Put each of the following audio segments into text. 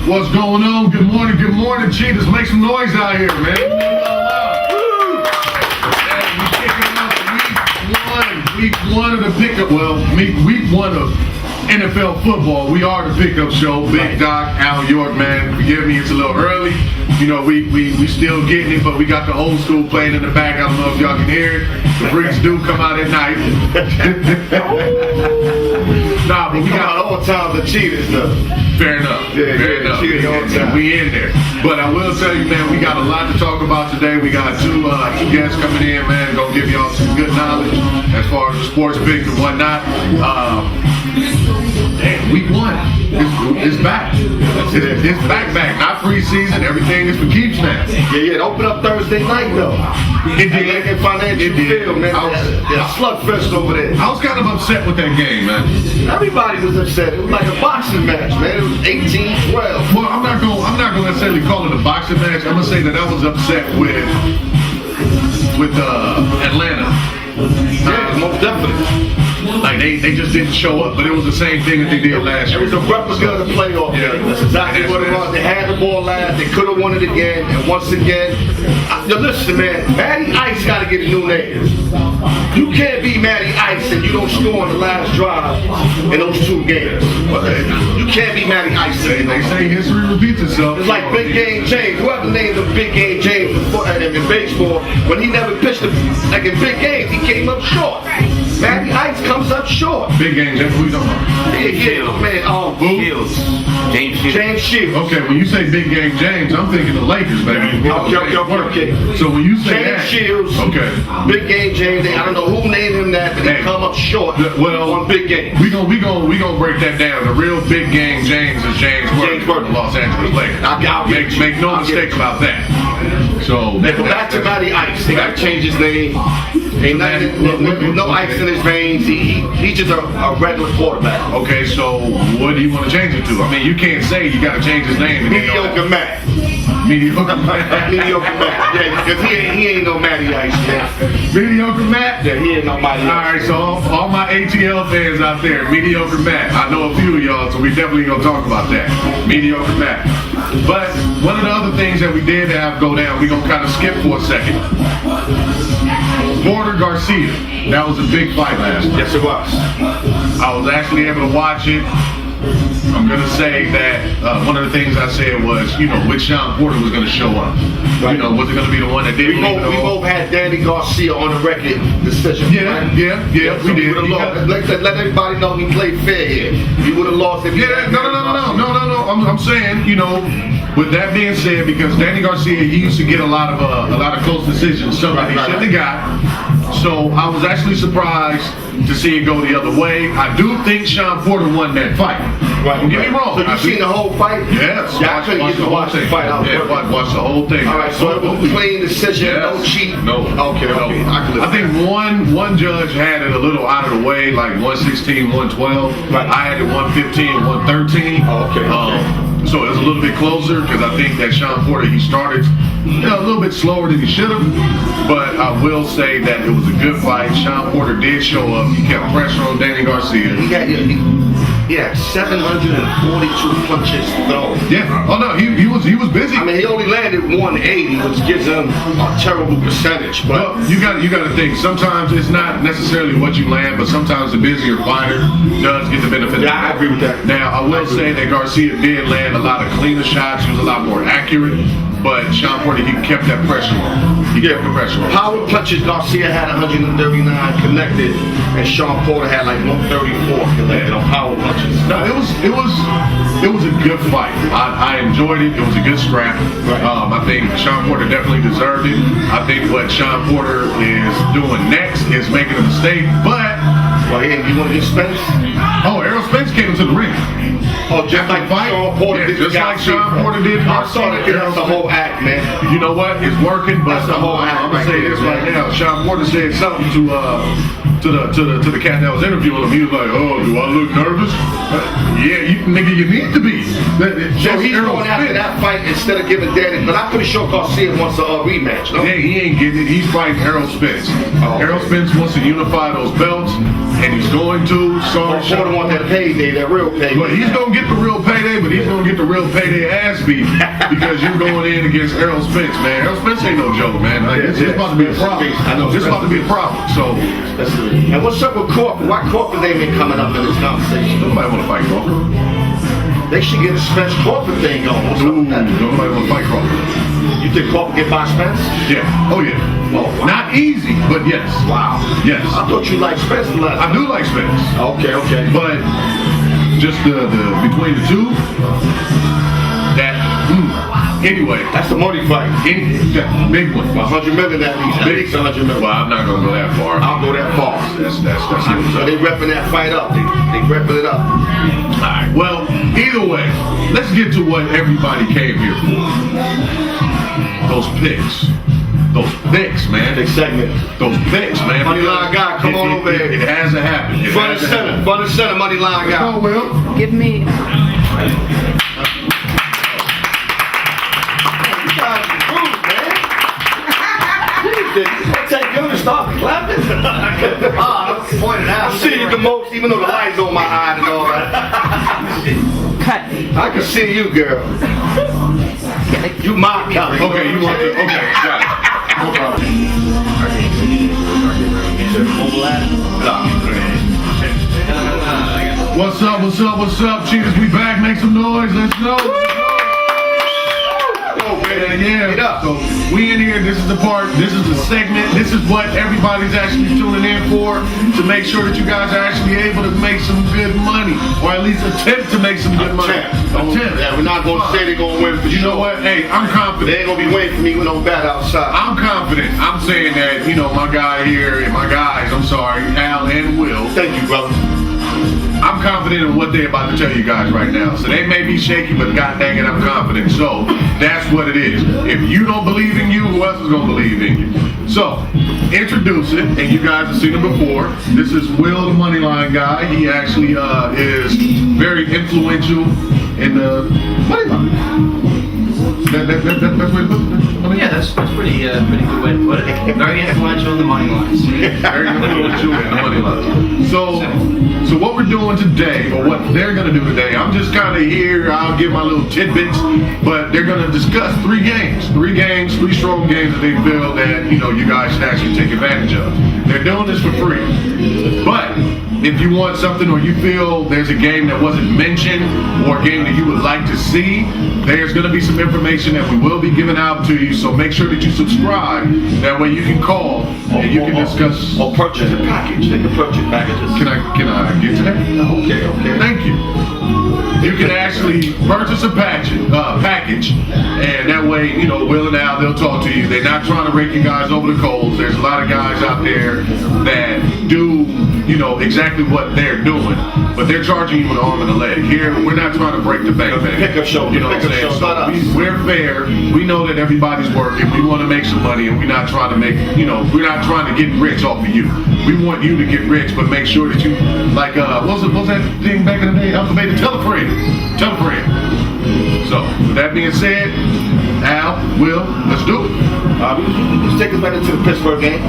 What's going on? Good morning, Cheetahs. Make some noise out here, man. Week one of the pickup. Well, week one of NFL football. We are the pickup show. Big Doc, Al York, man. Forgive me, it's a little early. You know, we still getting it, but we got the old school playing in the back. I don't know if y'all can hear it. The freaks do come out at night. Nah, but we got all time the Cheetahs, though. Fair enough. Fair enough. And we in there. But I will tell you, man, we got a lot to talk about today. We got two guests coming in, man. Gonna give y'all some good knowledge as far as the sports picks and whatnot. Damn, week one. It's back. It's back. Not preseason. Everything is for keeps now. Yeah. It opened up Thursday night, though. It did. In financial field, man. Yeah, slugfest over there. I was kind of upset with that game, man. Everybody was upset. It was like a boxing match, man. It was 18-12. Well, I'm not gonna necessarily call it a boxing match. I'm gonna say that I was upset with Atlanta. Yeah, most definitely. Like they just didn't show up, but it was the same thing that they did last year. It was a replica of the playoff game. That's exactly what it was. They had the ball last. They could have won it again. And once again, listen, man. Matty Ice got to get a new name. You can't be Matty Ice and you don't score on the last drive in those two games. You can't be Matty Ice. They say history repeats itself. It's like Big Game James. Whoever named him Big Game James in baseball, when he never pitched him, like in big games, he came up short. Matty Ice comes up short. Big Game James, who you talking about? Yeah, man. Shields. James Shields. Okay, when you say Big Game James, I'm thinking the Lakers, baby. Okay. So when you say James that, Shields, okay, Big Game James. I don't know who named him that, but they come up short. Well, on big game. We gonna break that down. The real Big Game James is James Worthy, Los Angeles Lakers. Make no mistake about that. So they go back to Matty Ice. They gotta change his name. Ain't no ice in his veins. He's just a regular quarterback. Okay, so what do you want to change it to? I mean, you can't say you got to change his name. Mediocre Matt. Mediocre Matt. Mediocre Matt. Yeah, because he ain't no Matty Ice, man. Mediocre Matt? Yeah, he ain't no Matty Ice. All right, so all my ATL fans out there, Mediocre Matt. I know a few of y'all, so we definitely gonna talk about that. Mediocre Matt. But one of the other things that we did have go down, we gonna kind of skip for a second. Porter Garcia. That was a big fight last night. Yes, it was. I was actually able to watch it. I'm going to say that one of the things I said was, which Sean Porter was going to show up. Right. Was it going to be the one that didn't? We both had Danny Garcia on the record decision. Yeah, right? yeah, we did. Let everybody know he played fair here. He would have lost if he had No. I'm saying, with that being said, because Danny Garcia, he used to get a lot of close decisions, something he shouldn't have got. So I was actually surprised to see it go the other way. I do think Sean Porter won that fight. Right. Don't get me wrong. So you seen the whole fight? Yes. Yeah, I couldn't get to watch the fight. Watch the whole thing. All right, so it was a clean decision, no cheat. No. Okay. I think one judge had it a little out of the way, like 116, 112. Right. I had it 115, 113. Oh, okay. So it was a little bit closer because I think that Sean Porter, he started a little bit slower than he should have. But I will say that it was a good fight. Sean Porter did show up. He kept pressure on Danny Garcia. He had 742 punches thrown. Yeah. Oh no, he was busy. I mean, he only landed 180, which gives him a terrible percentage. But well, you got to think. Sometimes it's not necessarily what you land, but sometimes the busier fighter does get the benefit. Yeah, I agree with that. Now I will say that Garcia did land a lot of cleaner shots. He was a lot more accurate. But Sean Porter, he kept that pressure on. He kept the pressure on. Power punches, Garcia had 139 connected, and Sean Porter had like 134 connected on power punches. No, it was a good fight. I enjoyed it. It was a good scrap. Right. I think Sean Porter definitely deserved it. I think what Sean Porter is doing next is making a mistake, but. Well, yeah, you want to get Spence? Oh, Errol Spence came into the ring. Oh, just like Sean Porter did. Just like Sean Porter did. I saw that. That's the whole act, man. You know what? It's working, but that's the whole act. I'm gonna say this right now. Sean Porter said something to to the cat that was interviewing him. He was like, "Oh, do I look nervous?" Yeah, nigga, you need to be. So he's going after that fight instead of giving Danny. But I'm pretty sure Garcia wants a rematch. No? Yeah, he ain't getting it. He's fighting Errol Spence. Errol Spence wants to unify those belts, and he's going to. Short want that payday, that real payday. But he's gonna get the real payday, but he's gonna get the real payday ass beat because you're going in against Errol Spence, man. Errol Spence ain't no joke, man. Like, it's about to be a problem. I know. It's about to be a problem. So, and what's up with Crawford? Why Crawford ain't been coming up in this conversation? nobody want to fight Crawford. They should get a Spence Crawford thing going. What's up with that? Nobody want to fight Crawford. You think Crawford get by Spence? Yeah. Oh yeah. Oh, wow. Not easy, but yes. Wow. Yes. I thought you liked Spence a lot. I do like Spence. Okay. But just the between the two, that anyway. That's the money fight. Big one. 100 million at least. Big 100 million. Well, I'm not gonna go that far. I'll go that far. That's So they repping that fight up. They repping it up. Alright. Well, either way, let's get to what everybody came here for. Those picks. Those picks, man. Big segment. Those picks, man. Money line guy, come on over here. It hasn't happened. Front and center, money line guy. Oh, Will. Give me. Take you to start clapping. Pointed out. I see you the most, even though the light's on my eye and all that. Cut. I can see you, girl. You my color. Okay, you want to? Okay, got it. No problem. What's up? What's up? What's up? Cheetahs, we back. Make some noise. Let's go. Yeah. So we in here. This is the part. This is the segment. This is what everybody's actually tuning in for, to make sure that you guys are actually able to make some good money, or at least attempt to make some good money. Attempt. Yeah, we're not gonna say they're gonna win for you sure. know what? Hey, I'm confident. They ain't gonna be waiting for me with no bat outside. I'm confident. I'm saying that, you know, my guy here and my guys, I'm sorry, Al and Will. Thank you, brother. I'm confident in what they're about to tell you guys right now. So they may be shaky, but god dang it, I'm confident. So that's what it is. If you don't believe in you, who else is gonna believe in you? So introduce it, and you guys have seen him before. This is Will, the money line guy. He actually is very influential in the money line. That's what it looks. Yeah, that's pretty good way to put it. Very influential in the money lines. Very influential in the money line. So what we're doing today, or what they're gonna do today, I'm just kind of here. I'll give my little tidbits, but they're gonna discuss three strong games that they feel that, you know, you guys should actually take advantage of. They're doing this for free, but if you want something, or you feel there's a game that wasn't mentioned, or a game that you would like to see, there's going to be some information that we will be giving out to you. So make sure that you subscribe. That way you can call and you can discuss. Or purchase a package. They can purchase packages. Can I get to that? Okay. Thank you. You can actually purchase a package, and that way, you know, Will and Al, they'll talk to you. They're not trying to rake you guys over the coals. There's a lot of guys out there that do, you know, exactly what they're doing, but they're charging you an arm and a leg. Here, we're not trying to break the bank, man. Pickup show. You know what I'm saying? So we're fair. We know that everybody's working. We want to make some money, and we're not trying to make, you know, we're not trying to get rich off of you. We want you to get rich, but make sure that you, like, what was that thing back in the day? Uncle Baby, tell a friend. Tell a friend. So, with that being said, Al, Will, let's do it. Let's take us back into the Pittsburgh game.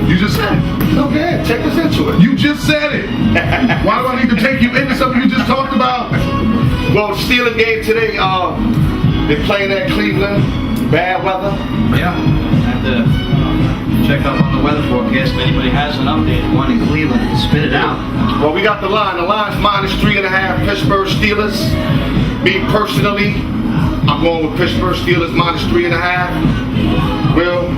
You just said it. Okay, take us into it. You just said it. Why do I need to take you into something you just talked about? Well, the Steelers game today, they're playing at Cleveland. Bad weather. Yeah, have to check up on the weather forecast. If anybody has an update, one in Cleveland, spit it out. Well, we got the line. The line's -3.5. Pittsburgh Steelers. Me personally, I'm going with Pittsburgh Steelers -3.5. Well,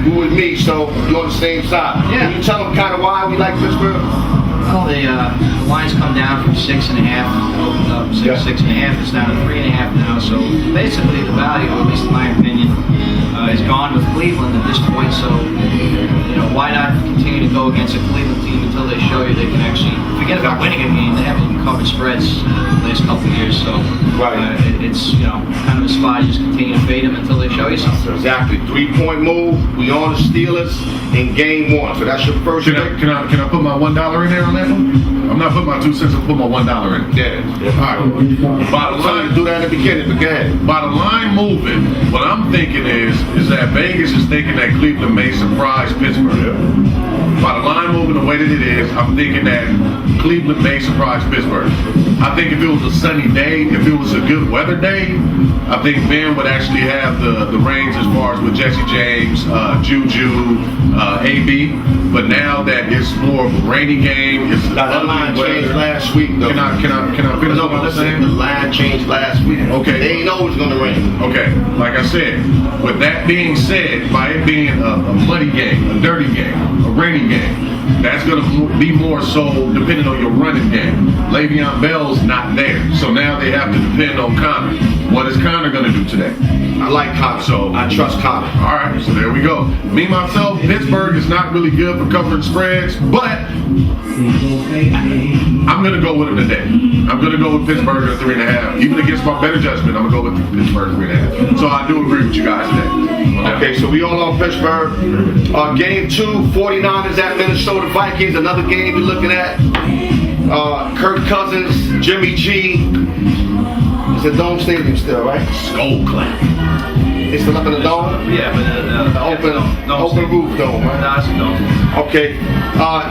you with me, so you're on the same side. Yeah. Can you tell them kind of why we like Pittsburgh? Well, the lines come down from 6.5, opened up 6.5. It's down to 3.5 now. So basically, the value, at least in my opinion, is gone with Cleveland at this point. So, you know, why not continue to to go against a Cleveland team until they show you they can actually forget about winning a game. They haven't even covered spreads the last couple of years, so it's kind of a spot. You just continue to fade them until they show you something. Exactly. 3-point move. We on the Steelers in game 1. So that's your first. Can I put my $1 in there on that one? I'm not putting my 2 cents. I'll put my $1 in. Yeah. All right. Bottom line, do that at the beginning, but go ahead. Bottom line moving. What I'm thinking is that Vegas is thinking that Cleveland may surprise Pittsburgh. Bottom line moving the way that it is, I'm thinking that Cleveland may surprise Pittsburgh. I think if it was a sunny day, if it was a good weather day, I think Ben would actually have the reins as far as with Jesse James, Juju, AB. But now that it's more of a rainy game, it's that line changed last week, though. Can I finish what I'm saying? The line changed last week. Okay. They ain't always gonna rain. Okay. Like I said, with that being said, by it being a muddy game, a dirty game, a rainy game, that's going to be more so depending on your running game. Le'Veon Bell's not there, so now they have to depend on Connor. What is Connor going to do today? I like Connor, so I trust Connor. All right, so there we go. Me, myself, Pittsburgh is not really good for covering spreads, but I'm going to go with them today. I'm going to go with Pittsburgh at 3.5. Even against my better judgment, I'm going to go with Pittsburgh 3.5. So I do agree with you guys today. Okay, so we all on Pittsburgh. Game 2, 49ers at Minnesota Vikings. Another game we're looking at. Kirk Cousins, Jimmy G. It's a Dome Stadium still, right? Skull clap. It's still up in the Dome? Yeah, but the open roof Dome, right? No, it's a Dome. Okay.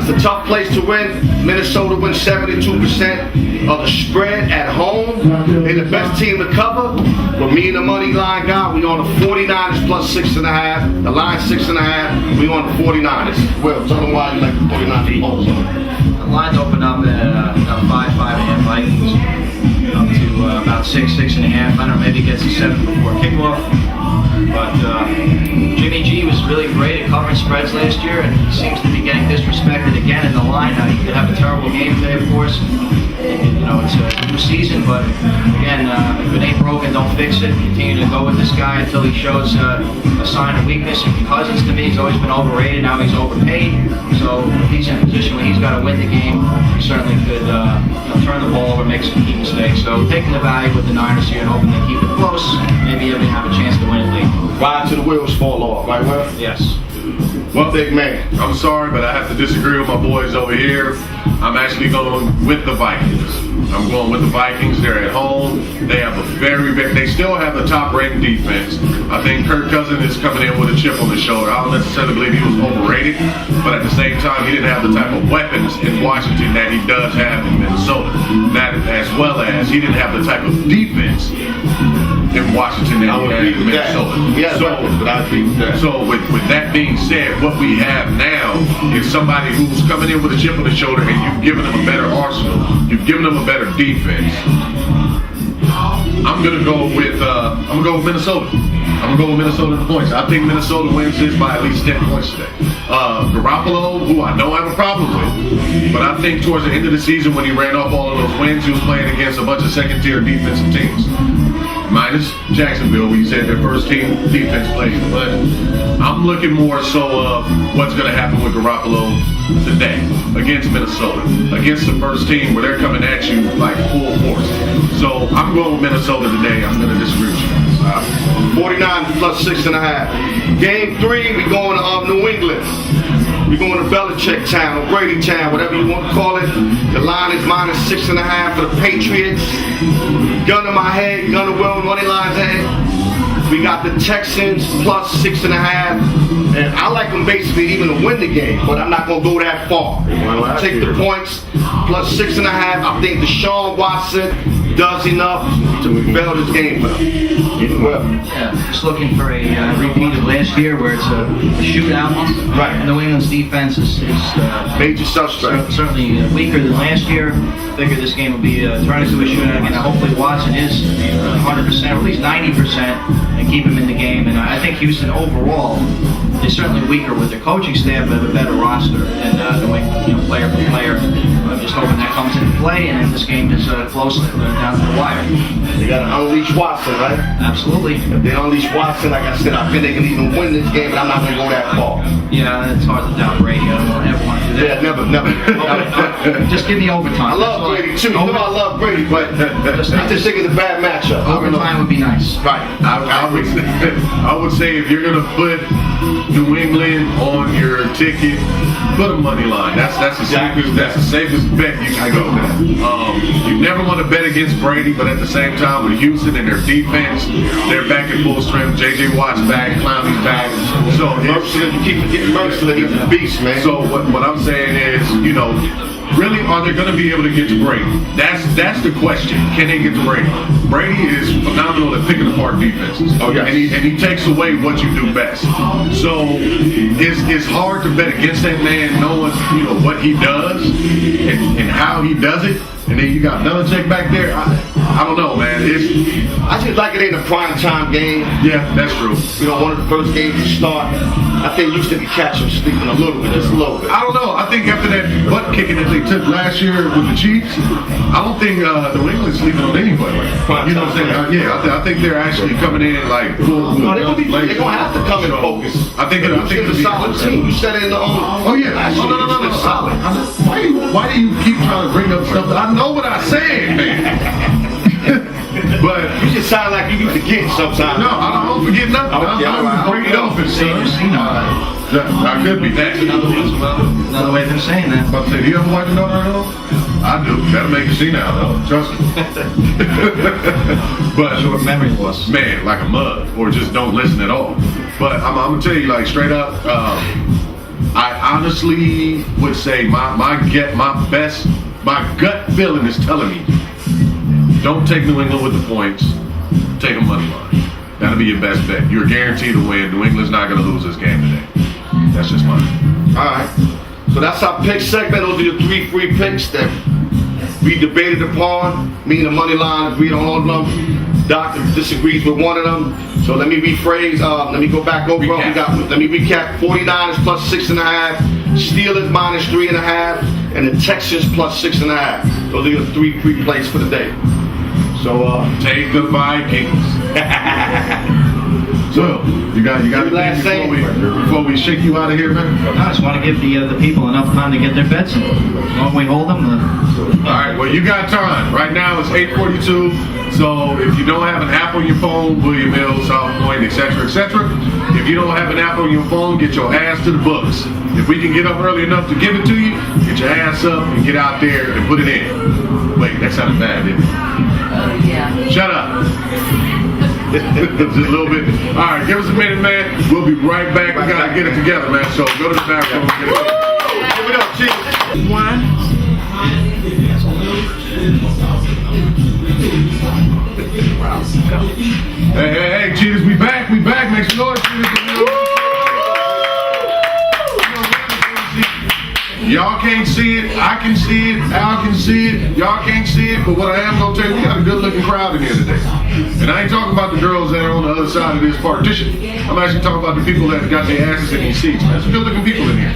It's a tough place to win. Minnesota wins 72% of the spread at home. They're the best team to cover. But me and the money line guy, we on the 49ers plus 6.5. The line 6.5. We on the 49ers. Well, tell them why you like the 49ers also. The line's opened up at 5.5 Vikings. Up to about 6.5. I don't know, maybe it gets to 7 before kickoff. But Jimmy G was really great at covering spreads last year, and he seems to be getting disrespected again in the line. He could have a terrible game today, of course. It's a new season, but again, if it ain't broken, don't fix it. Continue to go with this guy until he shows a sign of weakness. And Cousins, to me, he's always been overrated. Now he's overpaid. So if he's in a position where he's got to win the game, he certainly could turn the ball over, make some key mistakes. So taking the value with the Niners here and hoping they keep it close, maybe even have a chance to win it late. Ride till the wheels fall off, right, Will? Yes. One big man. I'm sorry, but I have to disagree with my boys over here. I'm actually going with the Vikings. I'm going with the Vikings. They're at home. They have a they still have the top-ranked defense. I think Kirk Cousins is coming in with a chip on his shoulder. I don't necessarily believe he was overrated, but at the same time, he didn't have the type of weapons in Washington that he does have in Minnesota. That as well as he didn't have the type of defense in Washington that he had in Minnesota. So with that being said, what we have now is somebody who's coming in with a chip on his shoulder, and you've given them a better arsenal. You've given them a better defense. I'm gonna go with Minnesota. I'm gonna go with Minnesota in the points. I think Minnesota wins this by at least 10 points today. Garoppolo, who I know I have a problem with, but I think towards the end of the season when he ran off all of those wins, he was playing against a bunch of second-tier defensive teams. Minus Jacksonville, we said their first team defense played. But I'm looking more so of what's going to happen with Garoppolo today against Minnesota, against the first team where they're coming at you like full force. So I'm going with Minnesota today. I'm going to disagree with you guys. 49 plus 6.5. Game 3, we going to New England. We're going to Belichick Town, or Brady Town, whatever you want to call it. The line is minus 6.5 for the Patriots. Gun to my head, gun to Will, money lines ahead. We got the Texans plus 6.5. And I like them basically even to win the game, but I'm not going to go that far. I'll take the points plus 6.5. I think Deshaun Watson does enough to prevail this game for them. Yeah, just looking for a repeat of last year where it's a shootout. Right. New England's defense is major suspect. Certainly weaker than last year. Figure this game will be turned into a shootout again. Hopefully Watson is 100%, or at least 90%, and keep him in the game. And I think Houston overall is certainly weaker with their coaching staff, but have a better roster than New England, player for player. I'm just hoping that comes into play, and this game is close down to the wire. They got to unleash Watson, right? Absolutely. If they unleash Watson, like I said, I think they can even win this game, but I'm not going to go that far. Yeah, it's hard to doubt Brady. I don't ever want never. Just give me overtime. I love Brady too. You know I love Brady, but I just think it's a bad matchup. Overtime would be nice. Right. I would say if you're gonna put New England on your ticket, put a money line. That's the safest bet you can go. You never want to bet against Brady, but at the same time with Houston and their defense, they're back at full strength. J.J. Watt's back, Clowney's back. So You keep forgetting Mercer, he's a beast, man. So what I'm saying is, really, are they going to be able to get to Brady? That's the question. Can they get to Brady? Brady is phenomenal at picking apart defenses. Oh, yes. And he takes away what you do best. So it's hard to bet against that man, knowing what he does and how he does it. And then you got Belichick back there. I don't know, man. I just like it ain't a prime time game. Yeah, that's true. One of the first games to start. I think you should catch him sleeping a little bit, just a little bit. I don't know. I think after that butt kicking that they took last year with the Chiefs, I don't think New England's sleeping on anybody. You know what I'm saying? I think they're actually coming in like full. No, they're gonna have to come and focus. I think it'll be a solid team. You said it in the Oh yeah. No. Solid. Why do you keep trying to bring up stuff that I know what I said, man? But you just sound like you forget sometimes. No, I don't forget nothing. I'm bringing it up. I could be that. Another way of saying that. But do you ever watch another I do. That'll make you see now, though. Trust me. But short memory loss. Man, like a mug, or just don't listen at all. But I'm gonna tell you, like straight up, I honestly would say my gut feeling is telling me, don't take New England with the points. Take a money line. That'll be your best bet. You're guaranteed to win. New England's not going to lose this game today. That's just mine. All right. So that's our pick segment. Those are your 3 free picks that we debated upon. Me and the money line agreed on all of them. Doctor disagrees with one of them. So let me rephrase. Let me go back over. Let me recap. 49ers plus 6.5. Steelers minus 3.5. And the Texans plus 6.5. Those are your 3 free plays for the day. So take the Vikings. So you got before we shake you out of here, man. I just want to give the people enough time to get their bets in. Won't we hold them? All right. Well, you got time. Right now it's 8:42. So if you don't have an app on your phone, William Hill, South Point, etc., etc. If you don't have an app on your phone, get your ass to the books. If we can get up early enough to give it to you, get your ass up and get out there and put it in. Wait, that sounded bad, didn't it? Yeah. Shut up. Just a little bit. All right, give us a minute, man. We'll be right back. We gotta get it together, man. So go to the bathroom. Give it up, Cheetah. One. Hey, Cheetahs, we back. Make some noise, Cheetahs. Y'all can't see it. I can see it. Al can see it. Y'all can't see it. But what I am gonna tell you, we got a good-looking crowd in here today. And I ain't talking about the girls that are on the other side of this partition. I'm actually talking about the people that got their asses in these seats. There's some good-looking people in here.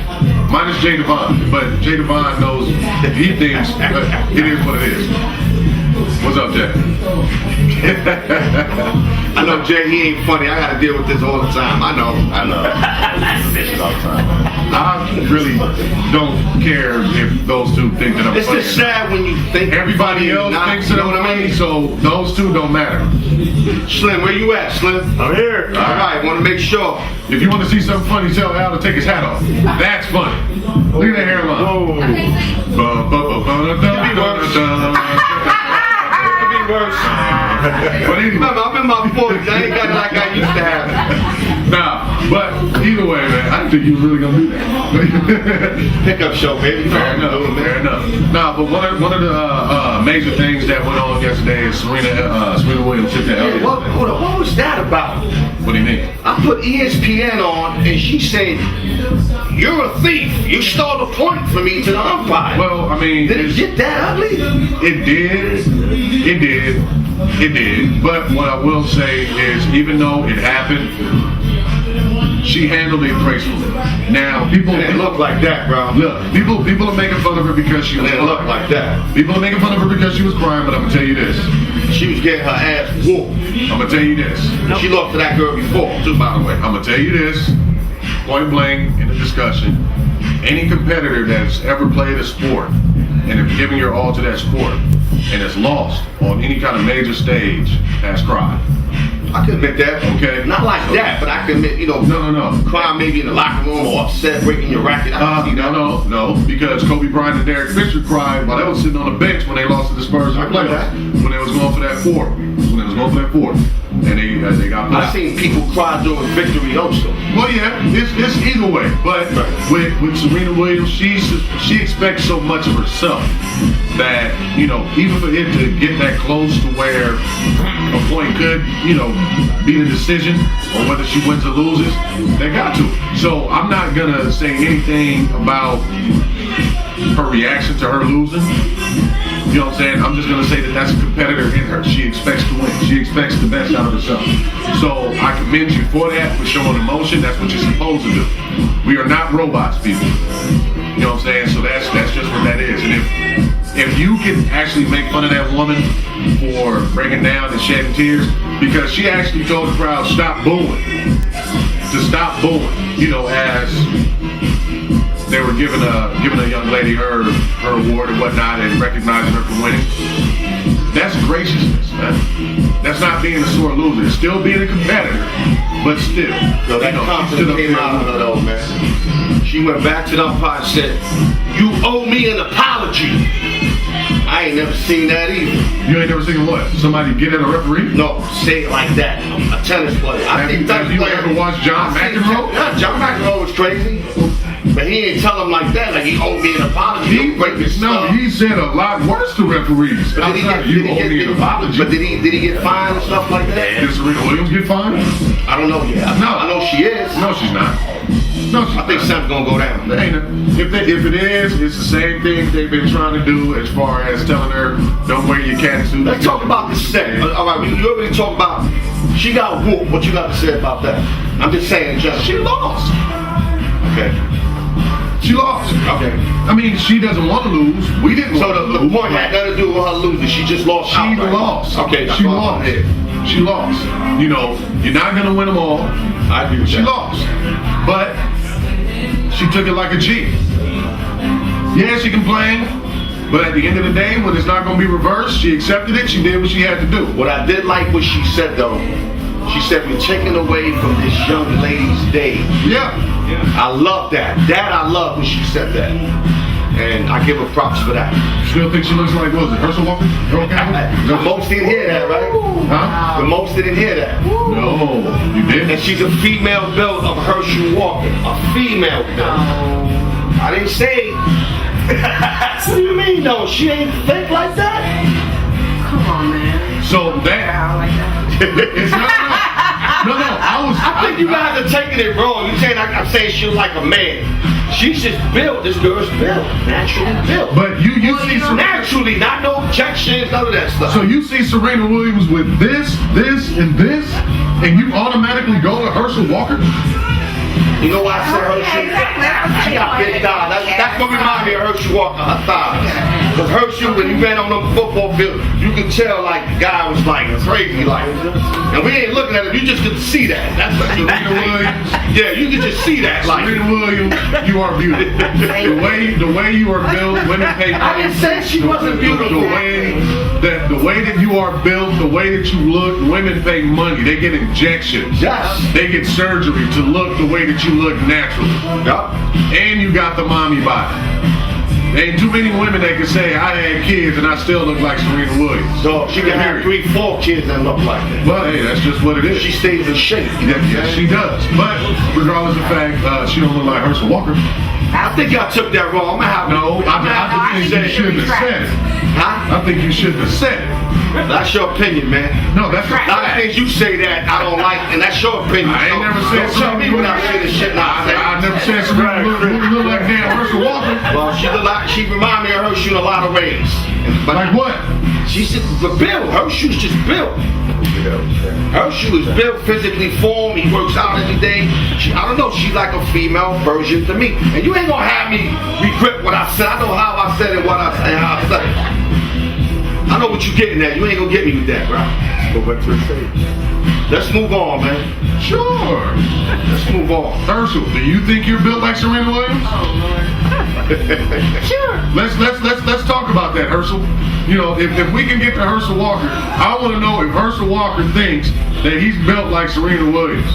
Minus Jay Devon. But Jay Devon knows he thinks it is what it is. What's up, Jay? I know Jay, he ain't funny. I gotta deal with this all the time. I know. This is all the time. I really don't care if those two think that I'm It's funny. just sad when you think everybody else thinks that I'm funny, so those two don't matter. Slim, where you at, Slim? I'm here. All right, want to make sure. If you want to see something funny, tell Al to take his hat off. That's funny. Look at that hairline. But anyway, Remember, I'm in my 40s. I ain't got it like I used to have. nah, but either way, man, I think you were really gonna do that. Pickup show, baby. Fair enough. Nah, but one of the major things that went on yesterday is Serina Williams took the L. Hey, what was that about? What do you mean? I put ESPN on, and she said, "You're a thief. You stole the point from me to the umpire." Well, I mean, did it get that ugly? It did. But what I will say is, even though it happened, she handled it gracefully. Now, people It didn't look like that, bro. Look, people are making fun of her because she It was didn't look like that. People are making fun of her because she was crying, but I'm gonna tell you this. She was getting her ass whooped. I'm gonna tell you this. She lost to that girl before. Just by the way, I'm gonna tell you this, point blank in the discussion. any competitor that's ever played a sport and have given your all to that sport and has lost on any kind of major stage has cried. I can admit that. Okay. Not like that, but I can admit, No. crying maybe in the locker room or upset, breaking your racket. I can see that. No, because Kobe Bryant and Derek Fisher cried while they was sitting on the bench when they lost to the Spurs in the playoffs. When they was going for that fourth. And they got put I've out. seen people cry during victory also. Well, yeah, it's either way. But with Serina Williams, she expects so much of herself that, even for it to get that close to where a point could, be the decision on whether she wins or loses, they got to. So I'm not going to say anything about her reaction to her losing. You know what I'm saying? I'm just going to say that that's a competitor in her. She expects to win. She expects the best out of herself. So I commend you for that, for showing emotion. That's what you're supposed to do. We are not robots, people. You know what I'm saying? So that's just what that is. And if you can actually make fun of that woman for breaking down and shedding tears, because she actually told the crowd, stop booing. To stop booing, as they were giving a young lady her award and whatnot and recognizing her for winning. That's graciousness, man. That's not being a sore loser. It's still being a competitor, but still. So that confidence came out of her though, man. She went back to the umpire and said, "You owe me an apology." I ain't never seen that either. You ain't never seen what? Somebody get at a referee? No, say it like that. A tennis player. Have you ever watched John McEnroe? Yeah, John McEnroe was crazy. But he didn't tell him like that. Like he owed me an apology. He said a lot worse to referees. But did he get fined and stuff like that? Did Serena Williams get fined? I don't know yet. No. I know she is. No, she's not. I think something's gonna go down. If it is, it's the same thing they've been trying to do as far as telling her, don't wear your cat suit. Let's talk about the set. All right, you already talked about, she got whooped. What you got to say about that? I'm just saying, she lost. Okay. She lost. Okay. I mean, she doesn't want to lose. We didn't want to lose. So the point had nothing to do with her losing. She just lost. She lost. Okay. She lost. She lost. You're not going to win them all. I agree with that. She lost. But she took it like a G. Yeah, she complained. But at the end of the day, when it's not going to be reversed, she accepted it. She did what she had to do. What I did like what she said, though, she said, we're taking away from this young lady's day. Yeah. I love that. I love when she said that. And I give her props for that. Still think she looks like, what was it, Herschel Walker? The most didn't hear that, right? Huh? The most didn't hear that. No, you didn't. And she's a female build of Herschel Walker. A female build. I didn't say. What do you mean, though? She ain't fake like that? Come on, man. So that. It's not. No. I think you guys are taking it wrong. You saying I'm saying she's like a man. She's just built. This girl's built. Naturally built. But you see naturally, not no objections, none of that stuff. So you see Serena Williams with this, and this, and you automatically go to Herschel Walker? You know why I said Herschel? She got big thighs. That's what reminds me of Herschel Walker, her thighs. Because Herschel, when you ran on the football field, you can tell like the guy was like crazy, like. And we ain't looking at him, you just get to see that. That's what Serena Williams. Yeah, you can just see that. Like Serena Williams, you are beautiful. The way you are built, women pay money. I didn't say she wasn't beautiful. The way that you are built, the way that you look, women pay money. They get injections. Yes. They get surgery to look the way that you look naturally. Yep. And you got the mommy body. Ain't too many women that can say, I had kids and I still look like Serena Williams. So she can have 3-4 kids and look like that. But hey, that's just what it is. She stays in shape. Yes, she does. But regardless of the fact, she don't look like Herschel Walker. I think y'all took that wrong. I think you shouldn't have said it. Huh? I think you shouldn't have said it. That's your opinion, man. No, that's A lot of things you say that I don't like, and that's your opinion. I ain't never said don't tell me when I say this shit not say. I never said Serena look like damn Herschel Walker. Well, she remind me of Herschel in a lot of ways. But like what? She's just built. Herschel's just built. Herschel is built physically formed. He works out every day. I don't know. She's like a female version to me. And you ain't gonna have me regret what I said. I know how I said it, what I said, how I said it. I know what you're getting at. You ain't gonna get me with that, bro. Go back to the stage. Let's move on, man. Sure. Let's move on. Herschel, do you think you're built like Serina Williams? Oh, Lord. Sure. Let's talk about that, Herschel. You know, if we can get to Herschel Walker, I want to know if Herschel Walker thinks that he's built like Serina Williams.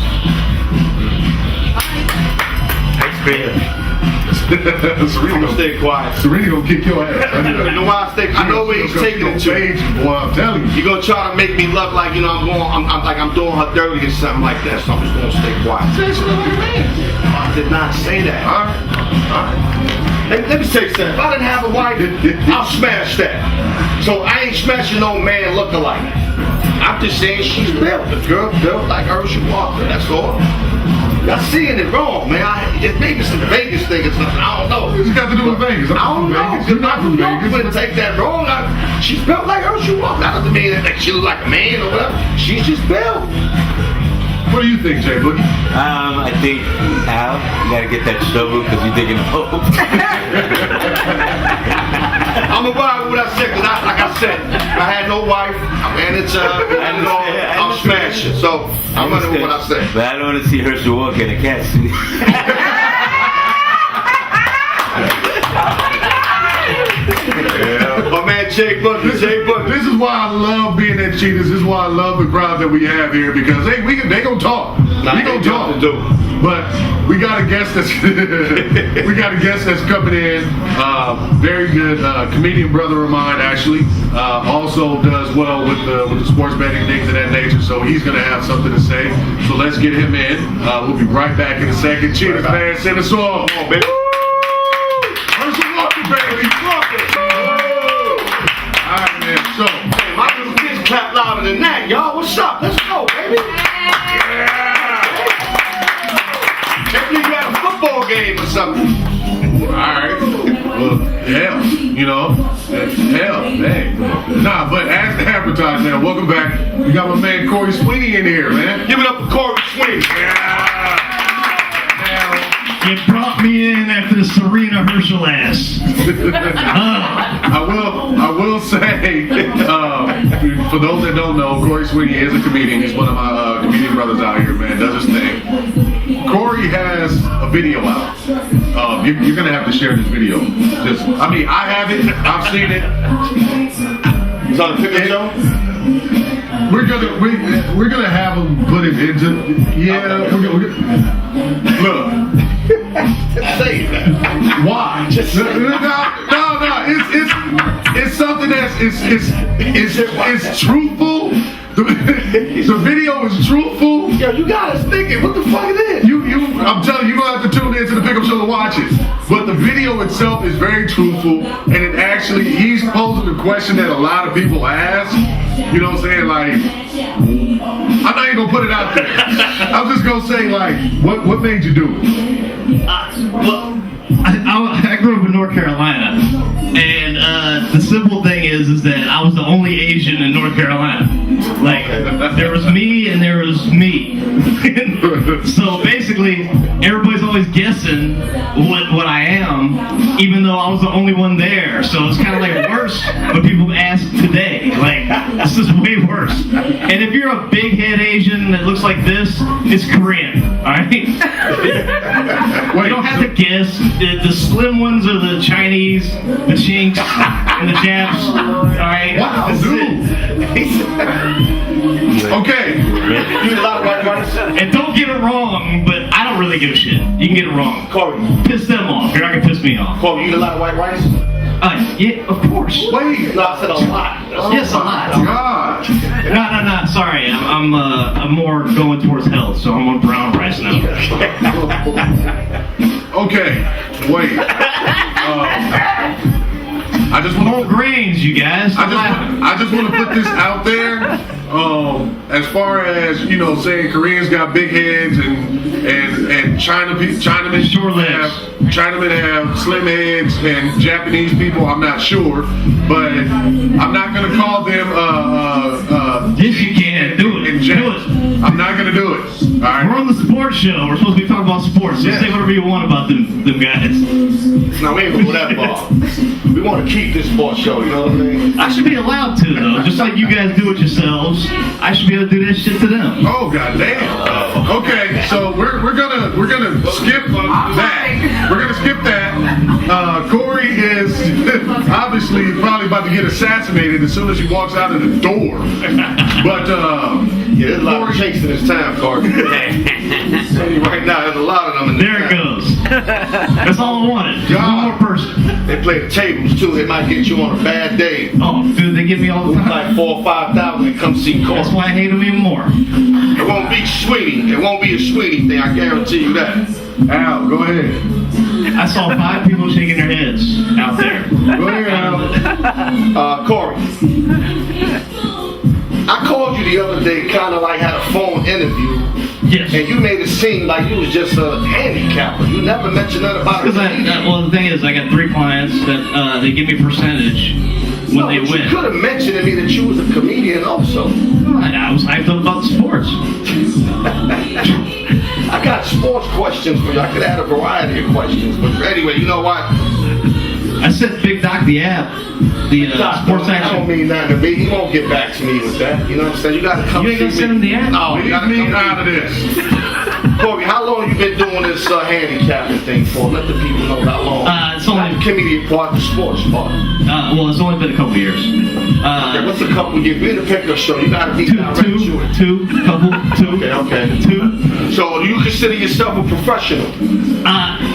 Serena gonna stay quiet. Serena gonna kick your ass. You know why I think? I know where he's taking it to. Boy, I'm telling you. You're gonna try to make me look like, you know, I'm doing her dirty or something like that. So I'm just gonna stay quiet. Say she look like a man. I did not say that. All right. Let me say something. If I didn't have a wife, I'll smash that. So I ain't smashing no man lookalike. I'm just saying she's built. The girl built like Herschel Walker. That's all. Y'all seeing it wrong, man. It maybe some Vegas thing or something. I don't know. What's it got to do with Vegas? I don't know. You're not from Vegas. I'm gonna take that wrong. She's built like Herschel Walker. That doesn't mean that she looks like a man or whatever. She's just built. What do you think, Jay Boogie? I think, Al, you gotta get that shovel because you're digging a hole. I'm gonna ride with what I said, because like I said, I had no wife, and it's I'm smashing. So I'm running with what I said. But I don't want to see Herschel Walker in a cat suit. Yeah. My man Jay Boogie. This is why I love being at Cheetahs. This is why I love the crowd that we have here, because they gonna talk. Nah, we gonna talk. But we got a guest that's coming in. Very good comedian brother of mine, actually. Also does well with the sports betting things of that nature. So he's gonna have something to say. So let's get him in. We'll be right back in a second. Cheetahs, man, send us off. Come on, baby. Herschel Walker, baby. All right, man. So My little kids clap louder than that, y'all. What's up? Let's go, baby. Yeah. Maybe you got a football game or something. Alright. Well, hell, you know. Hell, man. Nah, but as the advertised now, welcome back. We got my man Corey Sweeney in here, man. Give it up for Corey Sweeney. Yeah. You brought me in after the Serina Herschel ass. I will say, for those that don't know, Corey Sweeney is a comedian. He's one of my comedian brothers out here, man. Does his thing. Corey has a video out. You're gonna have to share this video. I have it. I've seen it. It's on the pickup show? We're gonna have him put it into. Yeah. Okay. Look. Say that. Why? No. It's something it's truthful. The video is truthful. Yo, you got us thinking. What the fuck it is? I'm telling you, you're gonna have to tune in to the pickup show to watch it. But the video itself is very truthful, and he's posing a question that a lot of people ask. You know what I'm saying? Like, I'm not even gonna put it out there. I'm just gonna say, like, what made you do it? I grew up in North Carolina, and the simple thing is that I was the only Asian in North Carolina. Like, there was me and there was me. So basically, everybody's always guessing what I am, even though I was the only one there. So it's kind of like worse when people ask today. Like, this is way worse. And if you're a big head Asian that looks like this, it's Korean. All right. You don't have to guess. The slim ones are the Chinese, the Chinks, and the Japs. All right. Wow, dude. Okay. You a lot of white rice? And don't get it wrong, but I don't really give a shit. You can get it wrong. Corey. Piss them off. You're not gonna piss me off. Corey, you eat a lot of white rice? Yeah, of course. Wait. No, I said a lot. Yes, a lot. God. No. Sorry, I'm more going towards health, so I'm on brown rice now. Okay. Wait. I just want More grains, you guys. I just want to put this out there. As far as saying Koreans got big heads and Chinamen Short legs. Chinamen have slim heads and Japanese people, I'm not sure, but I'm not gonna call them Yes, you can do it. chance. I'm not gonna do it. All right. We're on the sports show. We're supposed to be talking about sports. So Yeah. say whatever you want about them guys. Now, we ain't gonna go that far. We want to keep this sports show, you know what I mean? I should be allowed to, though. Just like you guys do it yourselves, I should be able to do that shit to them. Oh goddamn. Okay, so we're gonna skip that. We're gonna skip that. Corey is obviously probably about to get assassinated as soon as he walks out of the door. But Yeah, there's a lot of chase in this town, Carter. Right now, there's a lot of them in this There it town. goes. That's all I wanted. Just one more person. They play the tables too. They might get you on a bad day. Oh, dude, they get me all the time. Like 4,000 or 5,000 to come see Carter. That's why I hate them even more. It won't be Sweeney. It won't be a Sweeney thing. I guarantee you that. Al, go ahead. I saw 5 people shaking their heads out there. Go ahead, Al. Corey. I called you the other day, kind of like had a phone interview, Yes. and you made it seem like you was just a handicapper. You never mentioned nothing about it. Because well, the thing is, I got 3 clients that they give me percentage when they You win. could have mentioned to me that you was a comedian also. I was hyped up about the sports. I got sports questions for you. I could add a variety of questions. But anyway, you know what? I sent Big Doc the app, the sports I don't action. mean nothing to me. He won't get back to me with that. You know what I'm saying? You got to come You ain't see gonna send him the app? No, you got to Leave me come out of this. Corey, how long you been doing this handicapping thing for? Let the people know how long. It's only Not the comedian part, the sports part. well, it's only been a couple years. Okay, what's a couple years? We're in the pickup show. You got to be direct to it. two, couple. Okay. 2. So do you consider yourself a professional?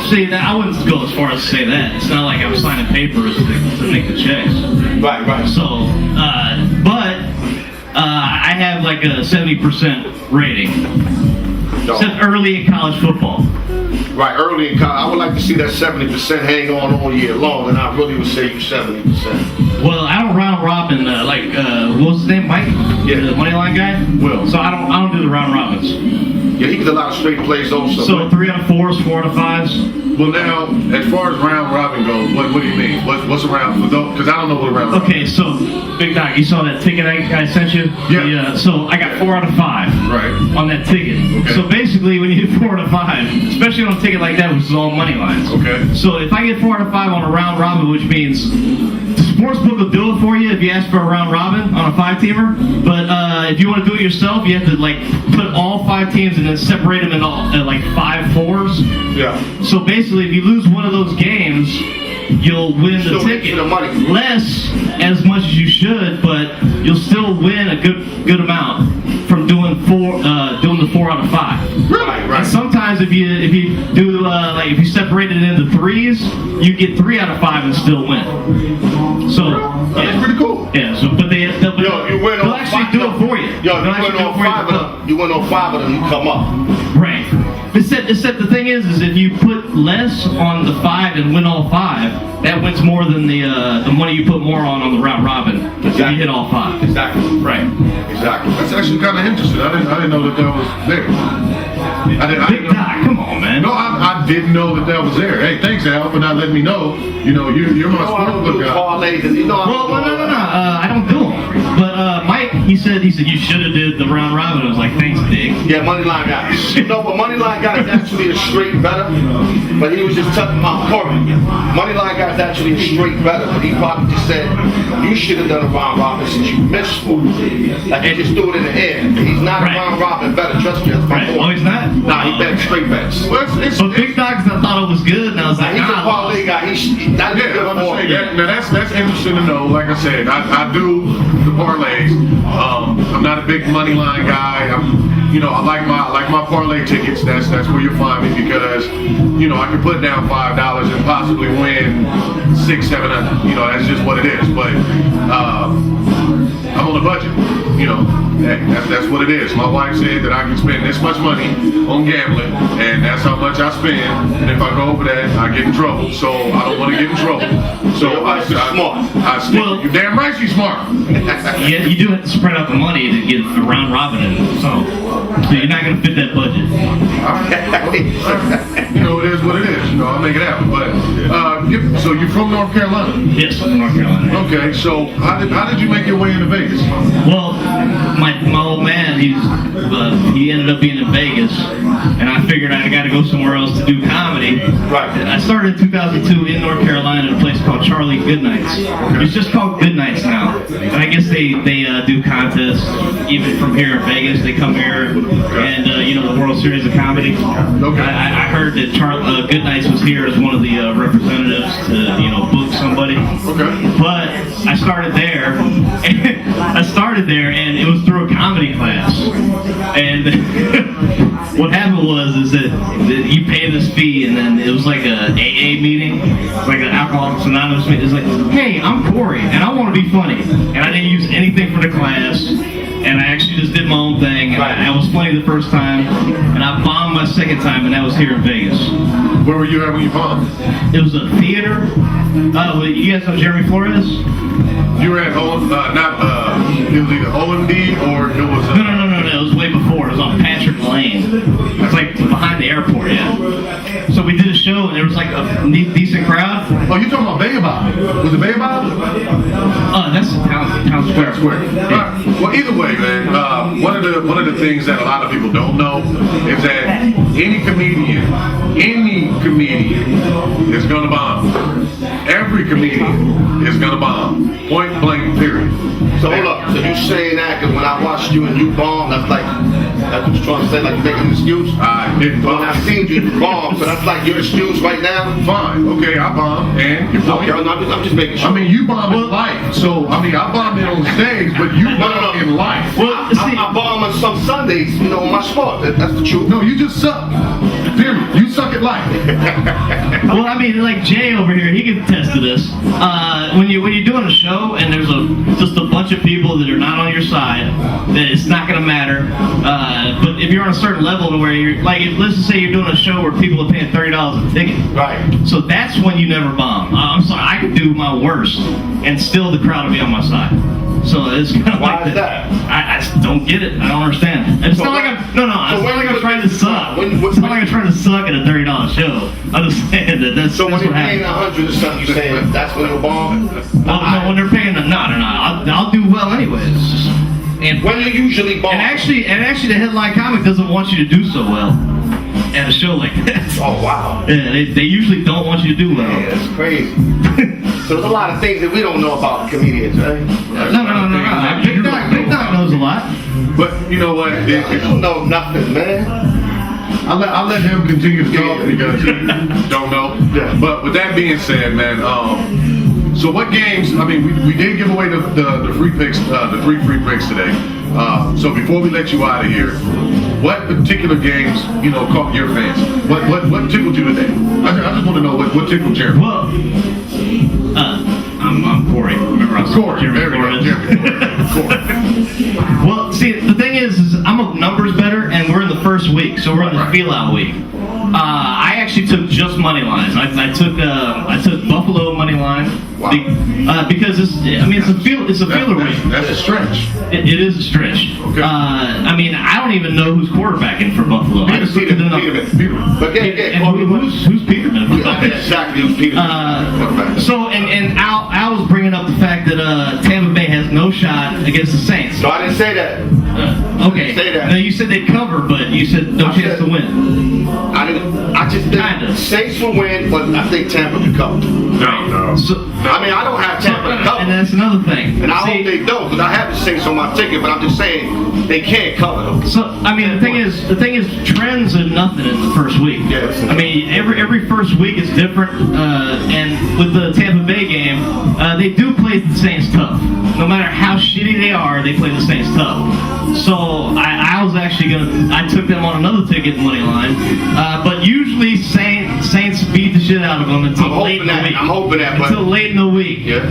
See, that I wouldn't go as far as to say that. It's not like I'm signing papers to make the checks. Right. So, but I have like a 70% rating. No. Except early in college football. Right, early in college. I would like to see that 70% hang on all year long, and I really would say you 70%. Well, I don't round robin what was his name, Mike? Yeah. The money line guy. Will. So I don't do the round robins. Yeah, he gets a lot of straight plays also. So 3 out of 4s, 4 out of 5s. Well, now, as far as round robin goes, what do you mean? What's a round? Because I don't know what a round robin. Okay, so Big Doc, you saw that ticket I sent you? Yeah. So I got 4 out of 5 Right. on that ticket. Okay. So basically, when you get 4 out of 5, especially on a ticket like that, which is all money lines. Okay. So if I get 4 out of 5 on a round robin, which means the sportsbook will do it for you if you ask for a round robin on a 5-teamer. But if you want to do it yourself, you have to put all 5 teams and then separate them in all 5 4s. Yeah. So basically, if you lose one of those games, you'll win the Still ticket. making the money. Less as much as you should, but you'll still win a good amount from doing the 4 out of 5. Right. And sometimes if you do if you separate it into 3s, you get 3 out of 5 and still win. So That's pretty cool. yeah. So but Yo, you win they'll on actually 5. do it for you. Yo, They'll you actually win do on it for 5 you. of them. You win on 5 of them, you come up. Right. Except the thing is if you put less on the 5 and win all 5, that wins more than the money you put more on the round robin if you hit all 5. Exactly. Right. Exactly. That's actually kind of interesting. I didn't know that was there. I didn't Big know. Doc, come on, man. No, I didn't know that was there. Hey, thanks, Al, for not letting me know. You know, you're my I don't sportsbook do guy. parlays, and you know Well, no. I don't do them. But Mike, he said you should have did the round robin. I was like, thanks, Dick. Yeah, Moneyline guy. No, but Moneyline guy is actually a straight better. But he was just telling my Corey. Moneyline guy is actually a straight better. But he probably just said, you should have done a round robin since you missed one. Like he just threw it in the air. He's not Right. a round robin better. Trust me, that's my Right. boy. Oh, he's not? Nah, he bet straight bets. Well, it's But Big Doc, I thought it was good, and I was Nah, like, he's a nah. parlay guy. That's yeah, good I'm for gonna say him. that. Now that's interesting to know. Like I said, I do the parlays. I'm not a big money line guy. I like my parlay tickets. That's where you find me because I can put down $5 and possibly win $600-700. That's just what it is. But I'm on a budget. Hey, that's what it is. My wife said that I can spend this much money on gambling, and that's how much I spend. And if I go over that, I get in trouble. So I don't want to get in trouble. So your wife is smart. You damn right she's smart. Yeah, you do have to spread out the money to get a round robin in. So you're not going to fit that budget. You know, it is what it is. You know, I'll make it happen. But so you're from North Carolina? Yes, I'm from North Carolina. Okay, so how did you make your way into Vegas? Well, my old man, he ended up being in Vegas, and I figured I got to go somewhere else to do comedy. Right. I started in 2002 in North Carolina at a place called Charlie Goodnights. It's just called Goodnights now. And I guess they do contests even from here in Vegas. They come here and the World Series of Comedy. Okay. I heard that Goodnights was here as one of the representatives to book somebody. Okay. But I started there. And it was through a comedy class. And what happened was that you pay this fee, and then it was like a AA meeting, like an Alcoholics Anonymous meeting. It's like, hey, I'm Corey, and I want to be funny. And I didn't use anything for the class, and I actually just did my own thing. And I was funny the first time, and I bombed my second time, and that was here in Vegas. Where were you at when you bombed? It was a theater. You guys know Jeremy Flores? You were at it was either OMD or it was No, it was way before. It was on Patrick Lane. It's like behind the airport, yeah. So we did a show, and there was like a decent crowd. Oh, you talking about Bay Bob? Was it Bay Bob? That's Town Square. Yeah. Well, either way, man. One of the things that a lot of people don't know is that any comedian is gonna bomb. Every comedian is gonna bomb. Point blank, period. So hold up. So you saying that because when I watched you and you bomb, that's what you're trying to say, like you're making an excuse? I didn't bomb. When I seen you bomb, so that's like your excuse right now? Fine. Okay, I bombed, and you're Okay, I'm just making sure. I mean, you bombed in life. So, I mean, I bombed it on stage, but you bombed in life. Well, I bomb on some Sundays, on my sport. That's the truth. No, you just suck. Period. You suck at life. Well, I mean, like Jay over here, he can attest to this. When you're doing a show and there's just a bunch of people that are not on your side, that it's not going to matter. But if you're on a certain level to where you're like, let's just say you're doing a show where people are paying $30 a ticket. Right. So that's when you never bomb. I'm sorry, I could do my worst and still the crowd will be on my side. So it's kind of Why like is that? I just don't get it. I don't understand. It's not like I'm it's not like I'm trying to suck. It's not like I'm trying to suck at a $30 show. Understand that's So when that's you're what paying happens. 100 or something, you're saying that's when you're bomb? Well, no, when they're paying, no. I'll do well anyways. And When you usually bomb? and actually, the headline comic doesn't want you to do so well at a show like this. Oh, wow. Yeah, they usually don't want you to do well. Yeah, that's crazy. So there's a lot of things that we don't know about comedians, right? No. Big Dog knows a lot. But you know what? You don't know nothing, man. I'll let him continue to talk because he don't know. Yeah. But with that being said, man, so what games? I mean, we did give away the free picks, the 3 free picks today. So before we let you out of here, what particular games caught your fancy? What tickled you today? I just want to know what tickled Jeremy. Well, I'm Corey. Remember I was Corey. Jeremy There we go. Flores. Corey. Well, see, the thing is I'm a numbers better, and we're in the first week, so we're in the feel-out week. I actually took just money lines. I took Buffalo money line. Wow. Because it's a feeler week. That's a stretch. It is a stretch. Okay. I mean, I don't even know who's quarterbacking for Buffalo. I just looked it up. Peterman. But And who's Peterman? Exactly who's Peterman. So Al was bringing up the fact that Tampa Bay has no shot against the Saints. No, I didn't say that. Okay. Say that. No, you said they'd cover, but you said no chance to win. I just think Kinda. Saints will win, but I think Tampa could cover. No. So, I mean, I don't have Tampa to cover. and that's another thing. And I See, hope they don't, because I have the Saints on my ticket, but I'm just saying they can't cover them. So I mean, the thing is, trends are nothing in the first week. Yes. I mean, every first week is different, and with the Tampa Bay game, they do play the Saints tough. No matter how shitty they are, they play the Saints tough. So I was actually I took them on another ticket money line, but usually Saints beat the shit out of them until late in the week. I'm hoping that, but Until late in the week. yeah.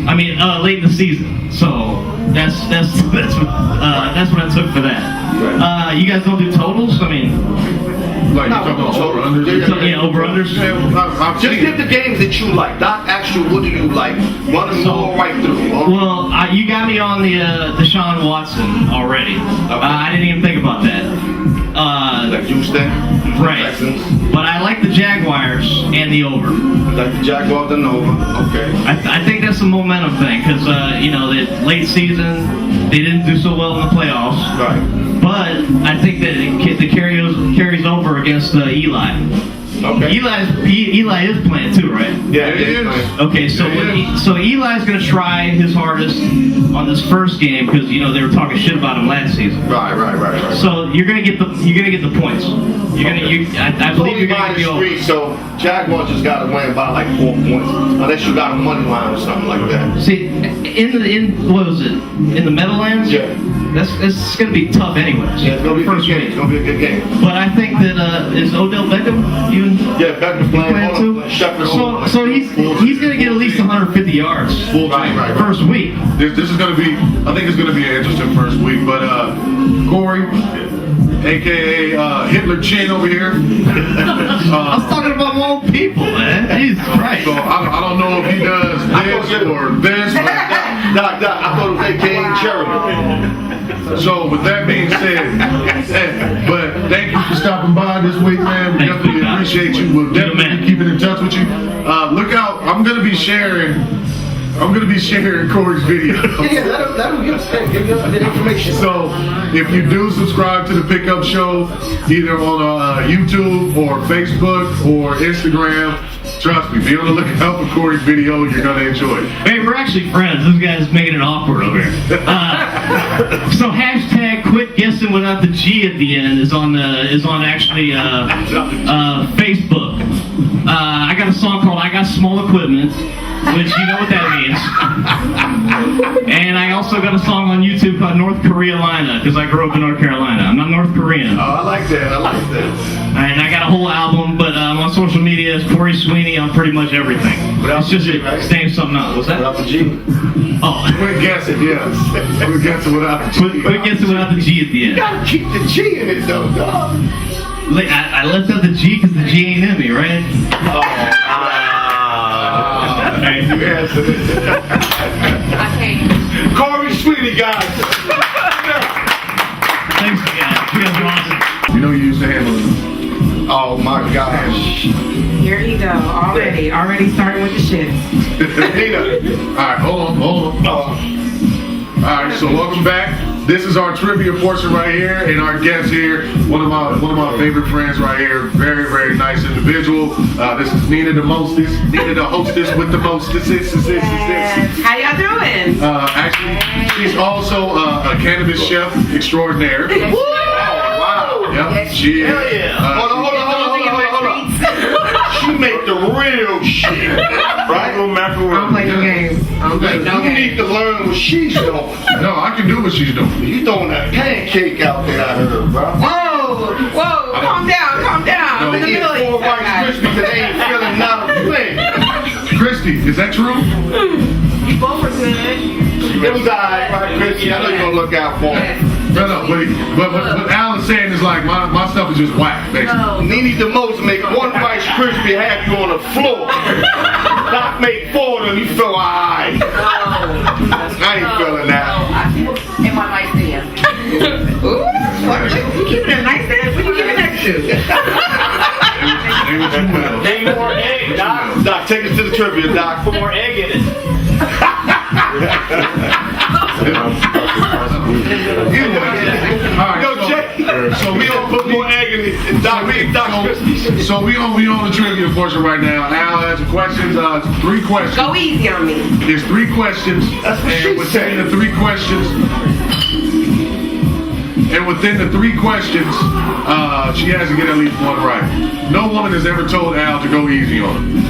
I mean, late in the season. So that's what I took for that. You guys don't do totals? I mean, Like, you talking about over-unders? Yeah, over-unders. I've Just seen give it. the games that you like. Doc asked you, what do you like? Run them all right through. Well, you got me on the Deshaun Watson already. I didn't even think about that. Like Houston, Right. Texans. But I like the Jaguars and the over. Like the Jaguars and Nova. Okay. I think that's a momentum thing because the late season they didn't do so well in the playoffs. Right. But I think that it carries over against Eli. Okay. Eli is playing too, right? Yeah, It is. Okay, so Eli's going to try his hardest on this first game because they were talking shit about him last season. Right. So you're gonna get the points. I believe you're gonna get the over. 3, so Jaguars just got to win by like 4 points, unless you got a money line or something like that. See, in what was it? In the Meadowlands? Yeah. It's gonna be tough anyways. Yeah, it's gonna be a good First game. It's gonna be a good game. But I think that is Odell Beckham even Yeah, Beckham playing too? So he's gonna get at least 150 yards Full team. Right. first week. This is going to be, I think it's going to be an interesting first week. But Corey, a.k.a. Hitler Chin over here. I was talking about my own people, man. Jesus Christ. So I don't know if he does this or this. Doc, I thought it was A.K.A. Jeremy. So with that being said, but thank you for stopping by this week, man. We Thank you, definitely Doc. appreciate you. We'll definitely be keeping in touch with you. Look out! I'm gonna be sharing Corey's video. Yeah, let him give the information. So if you do subscribe to the Pickup Show, either on YouTube or Facebook or Instagram, trust me, be on the lookout for Corey's video. You're gonna enjoy it. Hey, we're actually friends. This guy's making it awkward over here. So hashtag quit guessing without the G at the end is on actually Facebook. I got a song called I Got Small Equipment, which you know what that means. And I also got a song on YouTube called North Carolina because I grew up in North Carolina. I'm not North Korean. Oh, I like that. And I got a whole album, but on social media it's Corey Sweeney on pretty much everything. It's just its name something else. What's that? Without the G. Oh. Quit guessing, yes. Quit guessing without the G. But it gets it without the G at the You end. gotta keep the G in it though, dog. I left out the G because the G ain't in me, right? Right. You answered it. I can't. Corey Sweeney, guys. Thanks, guys. You guys are awesome. You know you used to handle it. Oh my gosh. Here you go. Already starting with the shits. Nina. All right, hold on. All right, so welcome back. This is our trivia portion right here, and our guest here, one of my favorite friends right here, very, very nice individual. This is Nina the hostess with the mostest. Yes. How y'all doing? Actually, she's also a cannabis chef extraordinaire. Yes, Oh, wow. Yep, Yes, she is. Hold on. She make the real shit. Right? I don't play no games. I don't play no You need games. to learn what she's doing. No, I can do what she's doing. You throwing that pancake out there, I heard, bro. Whoa, calm down. I'm in the middle of Four these Rice guys. Krispies that ain't feeling not a thing. Christy, is that true? You both are good. It was alright, right, Krispy? I know you're gonna look out for Yes. it. No, but what Alan's saying is like my stuff is just whack, basically. No. Nene the most make one Rice Krispie have you on the floor. Doc make 4 of them, you feel alright. I ain't feeling that. In my nightstand. Ooh, what? You keeping a nightstand? What you giving that to? Need more egg, Doc. Doc, take us to the trivia, Doc. Put more egg in it. All right, Yo, Jay. so we don't Put more egg in it. Doc Krispie. So we on the trivia portion right now. Al has questions. 3 questions. Go easy on me. There's 3 questions. That's what she and within said. the 3 questions, she has to get at least 1 right. No woman has ever told Al to go easy on him.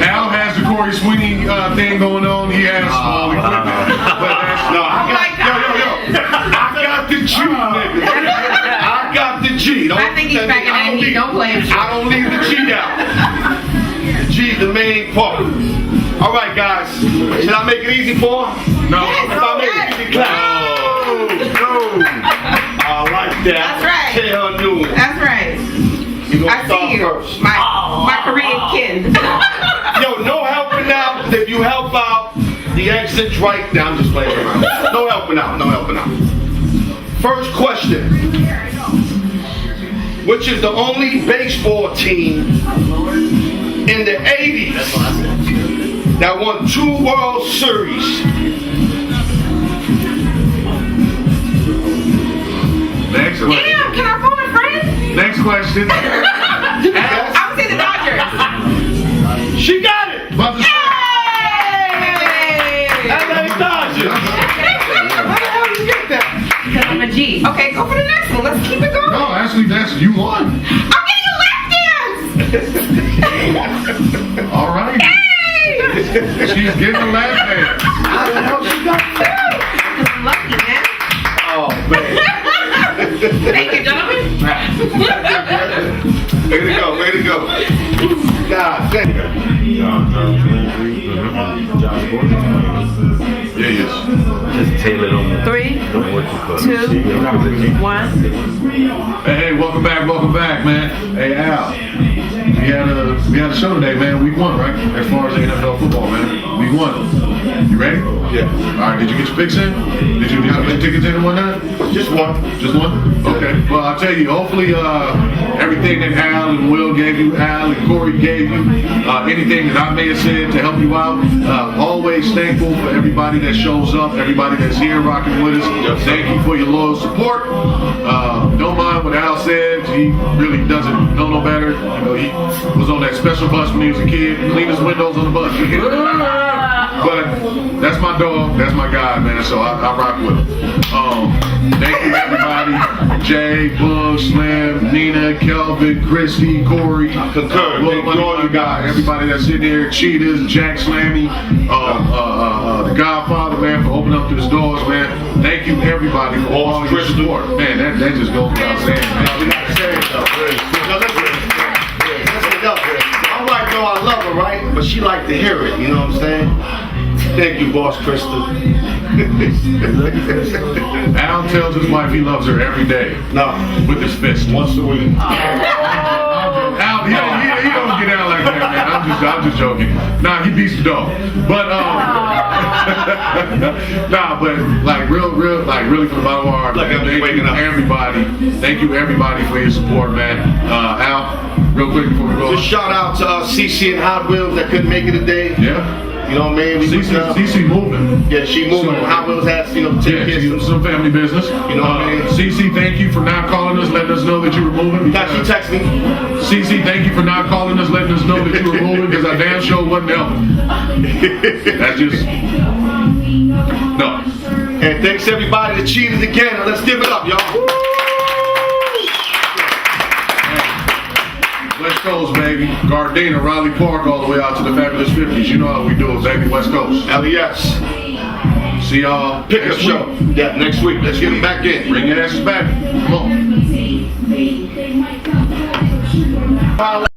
Al has the Corey Sweeney thing going on. He has small equipment. But that's No, I got the G, nigga. I got the G. I think he's back in that heat. Don't play with you. I don't leave the G out. The G's the main part. All right, guys. Should I make it easy for her? no. Yes. If I make it easy, clap. No. I like that. That's right. Tell her new. That's right. gonna I start see you. first. My Korean kin. Yo, no helping out. If you help out, the exit's right now. I'm just playing around. No helping out. No helping out. First question. Which is the only baseball team in the 80s that won 2 World Series? Next question. Damn, can I phone a friend? Next question. I was in the Dodgers. She got it. About to- LA Dodgers. How the hell you get that? Because I'm a G. Okay, go for the next one. Let's keep it going. No, actually, that's you won. I'm getting a lap dance. All right. Hey! She's getting a lap dance. How the hell she got that? Because I'm lucky, man. Oh man. Thank you, gentlemen. Way to go. Way to go. God damn it. Yeah, yes. Just tail it on 3, what you call 2, 1. Hey, welcome back, man. Hey, Al. We had a show today, man. Week 1, right? As far as the NFL football, man. Week 1. You ready? Yeah. All right. Did you get your picks in? Did you get your tickets in and whatnot? Just one. Just one? Okay. Well, I'll tell you, hopefully everything that Al and Will gave you, Al and Corey gave you, anything that I may have said to help you out, always thankful for everybody that shows up, everybody that's here rocking with us. Thank you for your loyal support. Don't mind what Al said. He really doesn't know no better. You know, he was on that special bus when he was a kid, cleanest windows on the bus. But that's my dog, that's my guy, man, so I rock with him. Thank you, everybody. Jay, Bush, Slim, Nina, Kelvin, Christy, Corey. Concur. Big all you guys. Everybody that's in there, Cheetahs, Jack Slammy, the Godfather, man, for opening up these doors, man. Thank you, everybody, for all your support. Man, that just goes without saying, man. We got to say it though. Now listen. I'm like, no, I love her, right? But she like to hear it, you know what I'm saying? Thank you, boss Crystal. Al tells his wife he loves her every day. No. With his fist. Once a week. Al, he don't get out like that, man. I'm just joking. Nah, he beats the dog. But nah, but like really from the bottom of our heart, Look, man, I'm thank waking you up. everybody. Thank you everybody for your support, man. Al, real quick before we go. Just shout out to CC and Hot Wheels that couldn't make it today. Yeah. You know what I mean? CC moving. Yeah, she moving. So, Hot Wheels has, you know, take care of some family business. You know what I mean? CC, thank you for not calling us, letting us know that you were moving. Now she text me. CC, thank you for not calling us, letting us know that you were moving, because I damn sure wasn't helping. That's just no. And thanks everybody to Cheetahs again. Now let's give it up, y'all. West Coast, baby. Gardena, Raleigh Park, all the way out to the Fabulous 50s. You know how we do it, baby. West Coast. LES. See y'all Pickup next show. week. Yeah, next week. Let's get them back in. Bring your asses back. Come on.